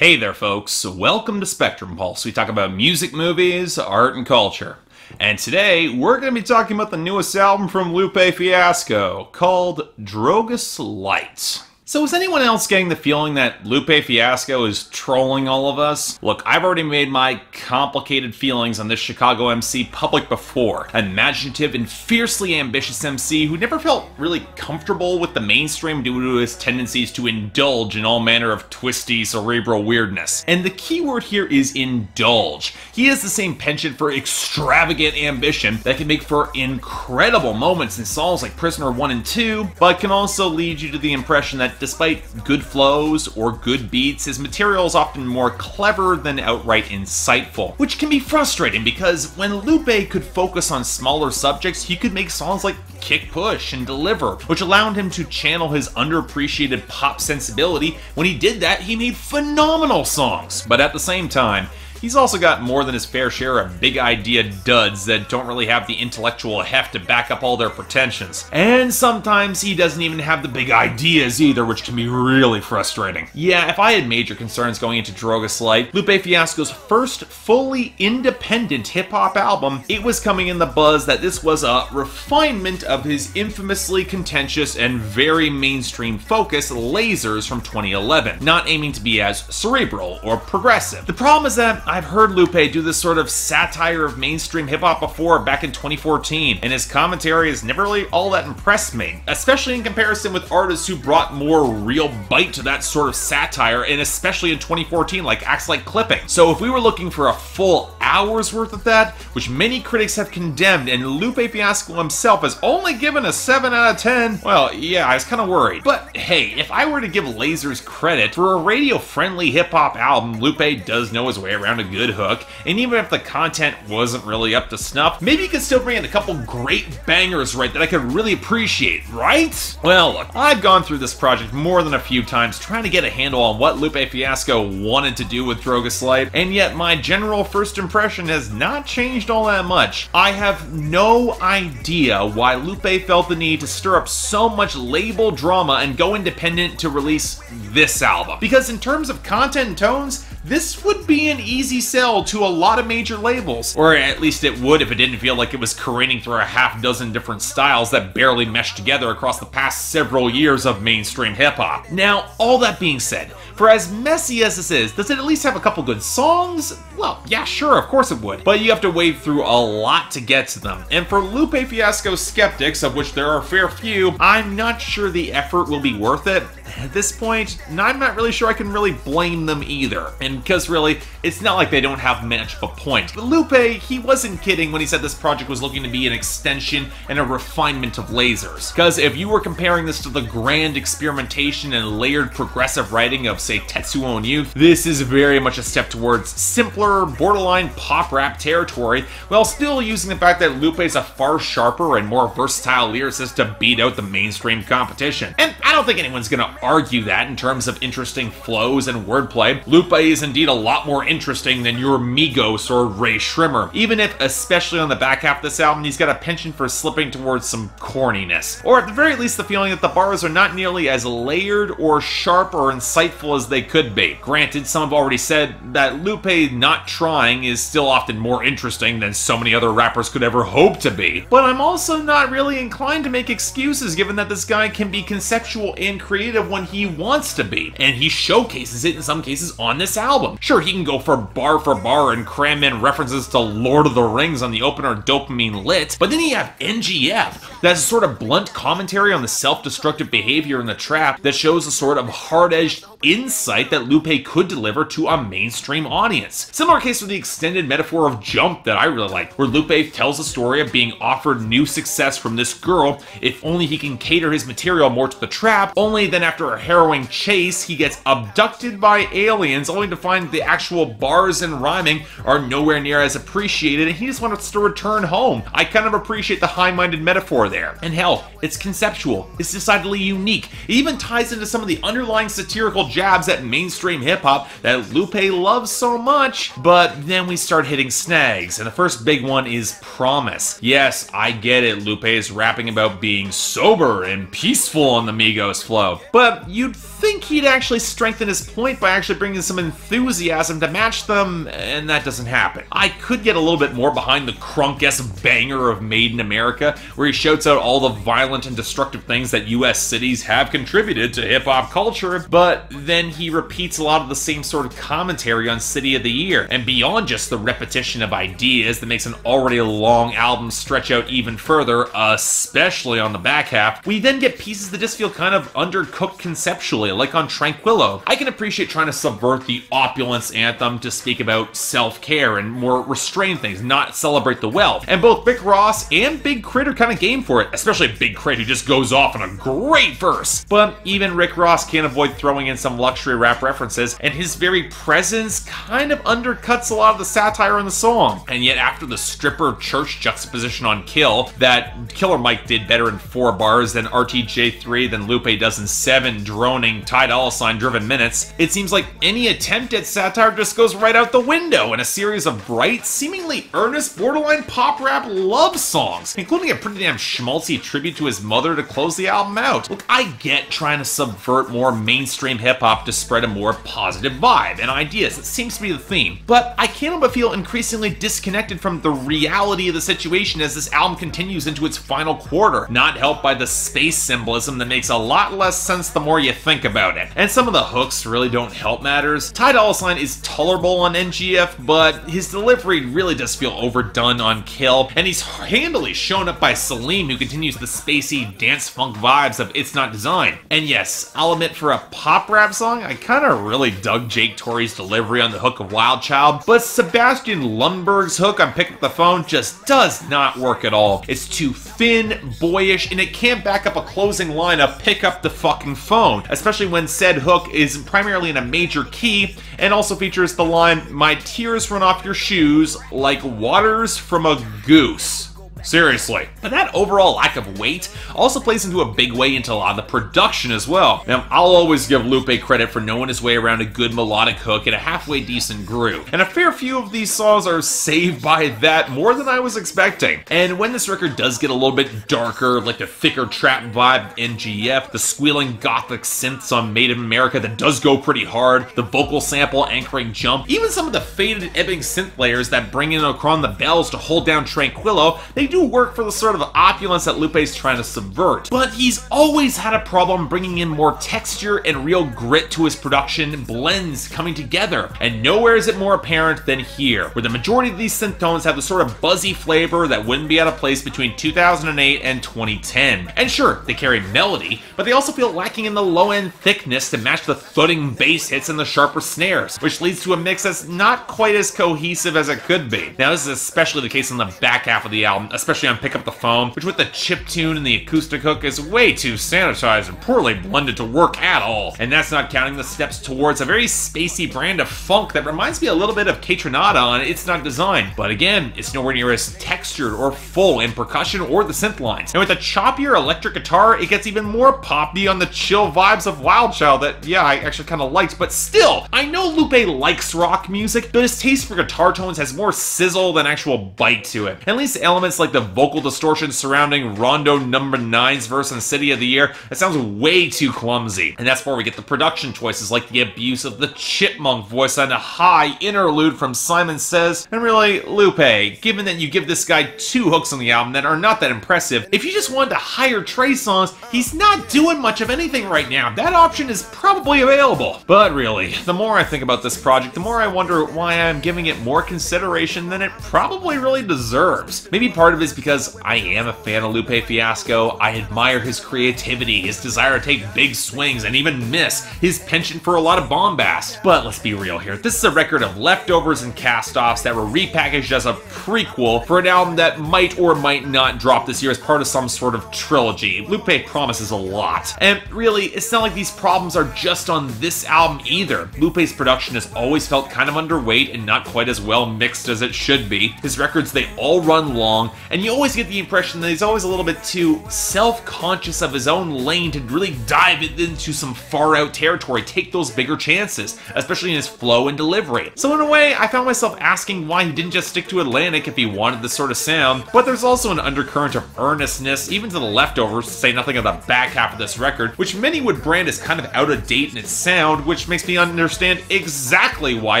Hey there folks, welcome to Spectrum Pulse. We talk about music, movies, art, and culture. And today, we're going to be talking about the newest album from Lupe Fiasco, called DROGAS Light. So is anyone else getting the feeling that Lupe Fiasco is trolling all of us? Look, I've already made my complicated feelings on this Chicago MC public before. An imaginative and fiercely ambitious MC who never felt really comfortable with the mainstream due to his tendencies to indulge in all manner of twisty, cerebral weirdness. And the key word here is indulge. He has the same penchant for extravagant ambition that can make for incredible moments in songs like Prisoner 1 and 2, but can also lead you to the impression that despite good flows or good beats, his material is often more clever than outright insightful, which can be frustrating because when Lupe could focus on smaller subjects, he could make songs like Kick Push and Deliver, which allowed him to channel his underappreciated pop sensibility. When he did that, he made phenomenal songs. But at the same time, he's also got more than his fair share of big idea duds that don't really have the intellectual heft to back up all their pretensions. And sometimes he doesn't even have the big ideas either, which can be really frustrating. Yeah, if I had major concerns going into DROGAS Light, Lupe Fiasco's first fully independent hip-hop album, it was coming in the buzz that this was a refinement of his infamously contentious and very mainstream focus, Lasers from 2011, not aiming to be as cerebral or progressive. The problem is that I've heard Lupe do this sort of satire of mainstream hip-hop before back in 2014, and his commentary has never really all that impressed me, especially in comparison with artists who brought more real bite to that sort of satire, and especially in 2014 like acts like Clipping. So if we were looking for a full hour's worth of that, which many critics have condemned, and Lupe Fiasco himself has only given a 7 out of 10, well, yeah, I was kind of worried. But hey, if I were to give Lasers credit, for a radio-friendly hip-hop album, Lupe does know his way around a good hook, and even if the content wasn't really up to snuff, maybe you could still bring in a couple great bangers right that I could really appreciate, right? Well, look, I've gone through this project more than a few times trying to get a handle on what Lupe Fiasco wanted to do with DROGAS Light, and yet my general first impression has not changed all that much. I have no idea why Lupe felt the need to stir up so much label drama and go independent to release this album. Because in terms of content and tones, this would be an easy sell to a lot of major labels. Or at least it would if it didn't feel like it was careening through a half dozen different styles that barely meshed together across the past several years of mainstream hip-hop. Now, all that being said, for as messy as this is, does it at least have a couple good songs? Well, yeah, sure, of course it would. But you have to wade through a lot to get to them. And for Lupe Fiasco skeptics, of which there are a fair few, I'm not sure the effort will be worth it. At this point, I'm not really sure I can really blame them either. And because really, it's not like they don't have much of a point. But Lupe, he wasn't kidding when he said this project was looking to be an extension and a refinement of Lasers. Because if you were comparing this to the grand experimentation and layered progressive writing of, say, Tetsuo and Youth, this is very much a step towards simpler, borderline pop rap territory, while still using the fact that Lupe is a far sharper and more versatile lyricist to beat out the mainstream competition. And I don't think anyone's gonna argue that in terms of interesting flows and wordplay. Lupe is indeed a lot more interesting than your Migos or Ray Shrimmer, even if, especially on the back half of this album, he's got a penchant for slipping towards some corniness. Or at the very least, the feeling that the bars are not nearly as layered or sharp or insightful as they could be. Granted, some have already said that Lupe not trying is still often more interesting than so many other rappers could ever hope to be. But I'm also not really inclined to make excuses given that this guy can be conceptual and creative when he wants to be, and he showcases it in some cases on this album. Sure, he can go for bar and cram in references to Lord of the Rings on the opener Dopamine Lit, but then you have NGF, that's a sort of blunt commentary on the self-destructive behavior in the trap that shows a sort of hard-edged insight that Lupe could deliver to a mainstream audience. Similar case with the extended metaphor of Jump that I really like, where Lupe tells a story of being offered new success from this girl if only he can cater his material more to the trap, only then after a harrowing chase, he gets abducted by aliens only to find the actual bars and rhyming are nowhere near as appreciated and he just wants to return home. I kind of appreciate the high-minded metaphor there. And hell, it's conceptual, it's decidedly unique. It even ties into some of the underlying satirical jabs jabs at mainstream hip-hop that Lupe loves so much, but then we start hitting snags, and the first big one is Promise. Yes, I get it, Lupe is rapping about being sober and peaceful on the Migos flow, but you'd think he'd actually strengthen his point by actually bringing some enthusiasm to match them, and that doesn't happen. I could get a little bit more behind the crunk-esque banger of Made in America, where he shouts out all the violent and destructive things that US cities have contributed to hip-hop culture, but then he repeats a lot of the same sort of commentary on City of the Year, and beyond just the repetition of ideas that makes an already long album stretch out even further, especially on the back half, we then get pieces that just feel kind of undercooked conceptually, like on Tranquillo. I can appreciate trying to subvert the opulence anthem to speak about self-care and more restrained things, not celebrate the wealth. And both Rick Ross and Big K.R.I.T are kind of game for it, especially Big K.R.I.T who just goes off on a great verse. But even Rick Ross can't avoid throwing in some luxury rap references, and his very presence kind of undercuts a lot of the satire in the song. And yet after the stripper church juxtaposition on Kill, that Killer Mike did better in 4 bars than RTJ3 than Lupe does in 7 droning Dolla driven minutes, it seems like any attempt at satire just goes right out the window in a series of bright, seemingly earnest, borderline pop rap love songs, including a pretty damn schmaltzy tribute to his mother to close the album out. Look, I get trying to subvert more mainstream hip-hop to spread a more positive vibe and ideas. It seems to be the theme. But I can't help but feel increasingly disconnected from the reality of the situation as this album continues into its final quarter, not helped by the space symbolism that makes a lot less sense the more you think about it. And some of the hooks really don't help matters. Dolla is tolerable on NGF, but his delivery really does feel overdone on Kill, and he's handily shown up by Salim, who continues the spacey dance funk vibes of It's Not Designed. And yes, I'll admit for a pop rap song, I kinda really dug Jake Torrey's delivery on the hook of Wild Child, but Sebastian Lundberg's hook on Pick Up the Phone just does not work at all. It's too thin, boyish, and it can't back up a closing line of pick up the fucking phone, especially when said hook is primarily in a major key and also features the line, "My tears run off your shoes like waters from a goose." Seriously. But that overall lack of weight also plays into a big way into a lot of the production as well. Now, I'll always give Lupe credit for knowing his way around a good melodic hook and a halfway decent groove. And a fair few of these songs are saved by that more than I was expecting. And when this record does get a little bit darker, like the thicker trap vibe NGF, the squealing gothic synths on Made in America that does go pretty hard, the vocal sample anchoring Jump, even some of the faded ebbing synth layers that bring in Acron the bells to hold down Tranquillo, they do work for the sort of opulence that Lupe's trying to subvert. But he's always had a problem bringing in more texture and real grit to his production, blends coming together, and nowhere is it more apparent than here, where the majority of these synth tones have the sort of buzzy flavor that wouldn't be out of place between 2008 and 2010. And sure, they carry melody, but they also feel lacking in the low-end thickness to match the thudding bass hits and the sharper snares, which leads to a mix that's not quite as cohesive as it could be. Now, this is especially the case on the back half of the album, especially on Pick Up the Phone, which with the chiptune and the acoustic hook is way too sanitized and poorly blended to work at all. And that's not counting the steps towards a very spacey brand of funk that reminds me a little bit of K.R.I.T on It's Not Designed. But again, it's nowhere near as textured or full in percussion or the synth lines. And with a choppier electric guitar, it gets even more poppy on the chill vibes of Wild Child that, yeah, I actually kind of liked. But still, I know Lupe likes rock music, but his taste for guitar tones has more sizzle than actual bite to it. At least elements like the vocal distortion surrounding Rondo Number 9's verse in City of the Year, that sounds way too clumsy. And that's where we get the production choices like the abuse of the chipmunk voice on a high interlude from Simon Says. And really, Lupe, given that you give this guy 2 hooks on the album that are not that impressive, if you just wanted to hire Trey songs, he's not doing much of anything right now. That option is probably available. But really, the more I think about this project, the more I wonder why I'm giving it more consideration than it probably really deserves. Maybe part of it is because I am a fan of Lupe Fiasco. I admire his creativity, his desire to take big swings and even miss, his penchant for a lot of bombast. But let's be real here, this is a record of leftovers and cast-offs that were repackaged as a prequel for an album that might or might not drop this year as part of some sort of trilogy. Lupe promises a lot. And really, it's not like these problems are just on this album either. Lupe's production has always felt kind of underweight and not quite as well mixed as it should be. His records, they all run long, and you always get the impression that he's always a little bit too self-conscious of his own lane to really dive into some far-out territory, take those bigger chances, especially in his flow and delivery. So in a way, I found myself asking why he didn't just stick to Atlantic if he wanted this sort of sound, but there's also an undercurrent of earnestness, even to the leftovers, to say nothing of the back half of this record, which many would brand as kind of out of date in its sound, which makes me understand exactly why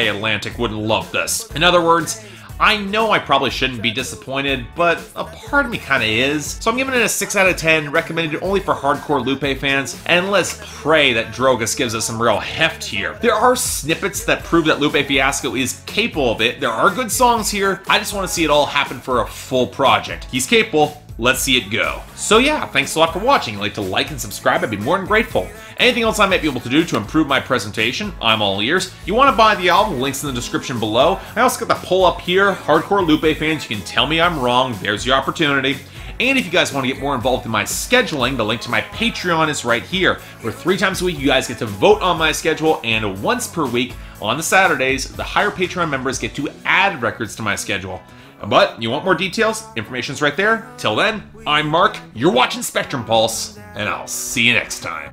Atlantic wouldn't love this. In other words, I know I probably shouldn't be disappointed, but a part of me kinda is. So I'm giving it a 6 out of 10, recommended only for hardcore Lupe fans, and let's pray that DROGAS gives us some real heft here. There are snippets that prove that Lupe Fiasco is capable of it. There are good songs here. I just want to see it all happen for a full project. He's capable. Let's see it go. So yeah, thanks a lot for watching. If you'd like to like and subscribe, I'd be more than grateful. Anything else I might be able to do to improve my presentation, I'm all ears. You want to buy the album, links in the description below. I also got the poll up here. Hardcore Lupe fans, you can tell me I'm wrong. There's your opportunity. And if you guys want to get more involved in my scheduling, the link to my Patreon is right here, where 3 times a week you guys get to vote on my schedule, and once per week on the Saturdays, the higher Patreon members get to add records to my schedule. But you want more details? Information's right there. Till then, I'm Mark, you're watching Spectrum Pulse, and I'll see you next time.